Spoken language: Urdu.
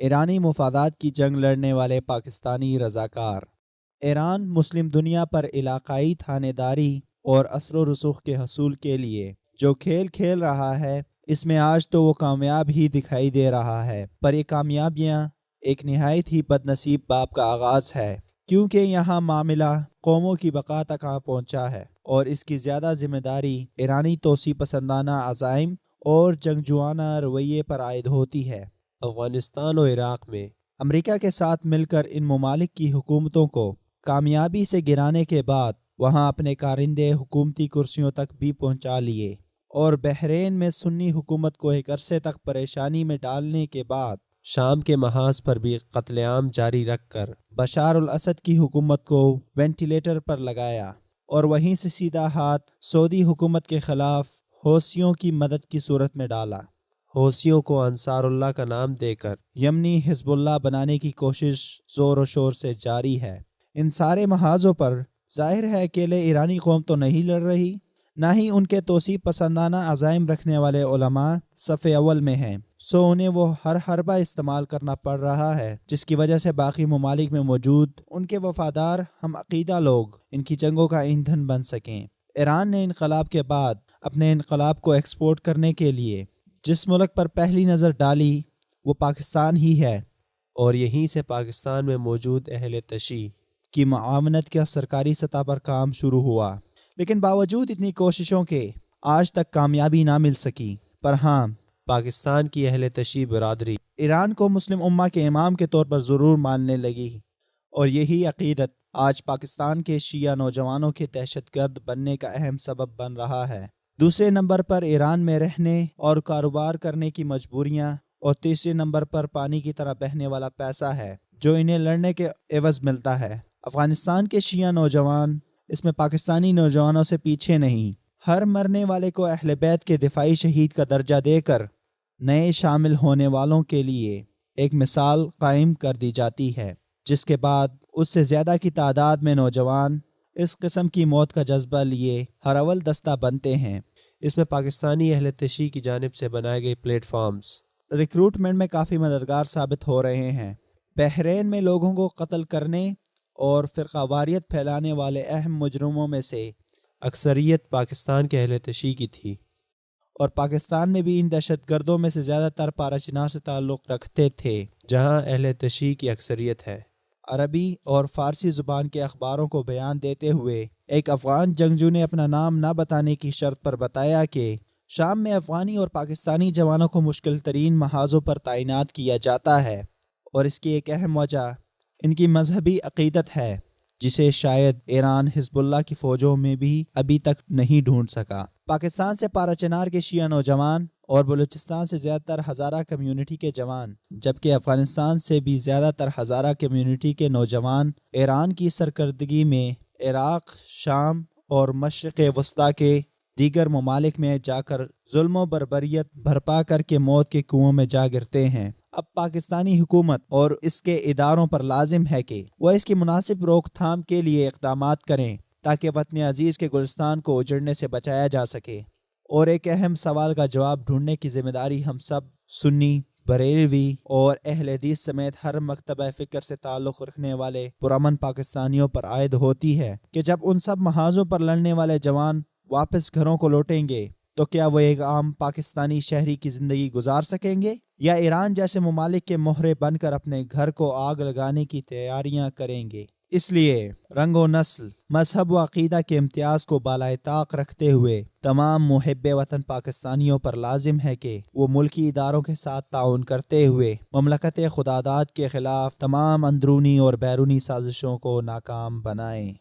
ایرانی مفادات کی جنگ لڑنے والے پاکستانی رضاکار۔ ایران مسلم دنیا پر علاقائی تھانے داری اور اثر و رسوخ کے حصول کے لیے جو کھیل کھیل رہا ہے، اس میں آج تو وہ کامیاب ہی دکھائی دے رہا ہے، پر یہ کامیابیاں ایک نہایت ہی بد نصیب باب کا آغاز ہے، کیونکہ یہاں معاملہ قوموں کی بقا تک آ پہنچا ہے اور اس کی زیادہ ذمہ داری ایرانی توسیع پسندانہ عزائم اور جنگجوانہ رویے پر عائد ہوتی ہے۔ افغانستان و عراق میں امریکہ کے ساتھ مل کر ان ممالک کی حکومتوں کو کامیابی سے گرانے کے بعد وہاں اپنے کارندے حکومتی کرسیوں تک بھی پہنچا لیے، اور بحرین میں سنی حکومت کو ایک عرصے تک پریشانی میں ڈالنے کے بعد شام کے محاذ پر بھی قتل عام جاری رکھ کر بشار الاسد کی حکومت کو وینٹیلیٹر پر لگایا، اور وہیں سے سیدھا ہاتھ سعودی حکومت کے خلاف حوثیوں کی مدد کی صورت میں ڈالا۔ حوثیوں کو انصار اللہ کا نام دے کر یمنی حزب اللہ بنانے کی کوشش زور و شور سے جاری ہے۔ ان سارے محاذوں پر ظاہر ہے اکیلے ایرانی قوم تو نہیں لڑ رہی، نہ ہی ان کے توسیع پسندانہ عزائم رکھنے والے علماء صف اول میں ہیں، سو انہیں وہ ہر حربہ استعمال کرنا پڑ رہا ہے جس کی وجہ سے باقی ممالک میں موجود ان کے وفادار ہم عقیدہ لوگ ان کی جنگوں کا ایندھن بن سکیں۔ ایران نے انقلاب کے بعد اپنے انقلاب کو ایکسپورٹ کرنے کے لیے جس ملک پر پہلی نظر ڈالی وہ پاکستان ہی ہے، اور یہیں سے پاکستان میں موجود اہل تشیع کی معاونت کا سرکاری سطح پر کام شروع ہوا، لیکن باوجود اتنی کوششوں کے آج تک کامیابی نہ مل سکی۔ پر ہاں، پاکستان کی اہل تشیع برادری ایران کو مسلم امہ کے امام کے طور پر ضرور ماننے لگی، اور یہی عقیدت آج پاکستان کے شیعہ نوجوانوں کے دہشت گرد بننے کا اہم سبب بن رہا ہے۔ دوسرے نمبر پر ایران میں رہنے اور کاروبار کرنے کی مجبوریاں، اور تیسرے نمبر پر پانی کی طرح بہنے والا پیسہ ہے جو انہیں لڑنے کے عوض ملتا ہے۔ افغانستان کے شیعہ نوجوان اس میں پاکستانی نوجوانوں سے پیچھے نہیں، ہر مرنے والے کو اہل بیت کے دفاعی شہید کا درجہ دے کر نئے شامل ہونے والوں کے لیے ایک مثال قائم کر دی جاتی ہے، جس کے بعد اس سے زیادہ کی تعداد میں نوجوان اس قسم کی موت کا جذبہ لیے ہر اول دستہ بنتے ہیں۔ اس میں پاکستانی اہل تشیع کی جانب سے بنائے گئے پلیٹ فارمز ریکروٹمنٹ میں کافی مددگار ثابت ہو رہے ہیں۔ بحرین میں لوگوں کو قتل کرنے اور فرقہ واریت پھیلانے والے اہم مجرموں میں سے اکثریت پاکستان کے اہل تشیع کی تھی، اور پاکستان میں بھی ان دہشت گردوں میں سے زیادہ تر پاراچنار سے تعلق رکھتے تھے جہاں اہل تشیع کی اکثریت ہے۔ عربی اور فارسی زبان کے اخباروں کو بیان دیتے ہوئے ایک افغان جنگجو نے اپنا نام نہ بتانے کی شرط پر بتایا کہ شام میں افغانی اور پاکستانی جوانوں کو مشکل ترین محاذوں پر تعینات کیا جاتا ہے، اور اس کی ایک اہم وجہ ان کی مذہبی عقیدت ہے جسے شاید ایران حزب اللہ کی فوجوں میں بھی ابھی تک نہیں ڈھونڈ سکا۔ پاکستان سے پاراچنار کے شیعہ نوجوان اور بلوچستان سے زیادہ تر ہزارہ کمیونٹی کے جوان، جبکہ افغانستان سے بھی زیادہ تر ہزارہ کمیونٹی کے نوجوان ایران کی سرکردگی میں عراق، شام اور مشرق وسطیٰ کے دیگر ممالک میں جا کر ظلم و بربریت بھرپا کر کے موت کے کنویں میں جا گرتے ہیں۔ اب پاکستانی حکومت اور اس کے اداروں پر لازم ہے کہ وہ اس کی مناسب روک تھام کے لیے اقدامات کریں تاکہ وطن عزیز کے گلستان کو اجڑنے سے بچایا جا سکے، اور ایک اہم سوال کا جواب ڈھونڈنے کی ذمہ داری ہم سب سنی، بریلوی اور اہل حدیث سمیت ہر مکتبہ فکر سے تعلق رکھنے والے پرامن پاکستانیوں پر عائد ہوتی ہے کہ جب ان سب محاذوں پر لڑنے والے جوان واپس گھروں کو لوٹیں گے تو کیا وہ ایک عام پاکستانی شہری کی زندگی گزار سکیں گے، یا ایران جیسے ممالک کے مہرے بن کر اپنے گھر کو آگ لگانے کی تیاریاں کریں گے؟ اس لیے رنگ و نسل، مذہب و عقیدہ کے امتیاز کو بالائے طاق رکھتے ہوئے تمام محب وطن پاکستانیوں پر لازم ہے کہ وہ ملکی اداروں کے ساتھ تعاون کرتے ہوئے مملکت خداداد کے خلاف تمام اندرونی اور بیرونی سازشوں کو ناکام بنائیں۔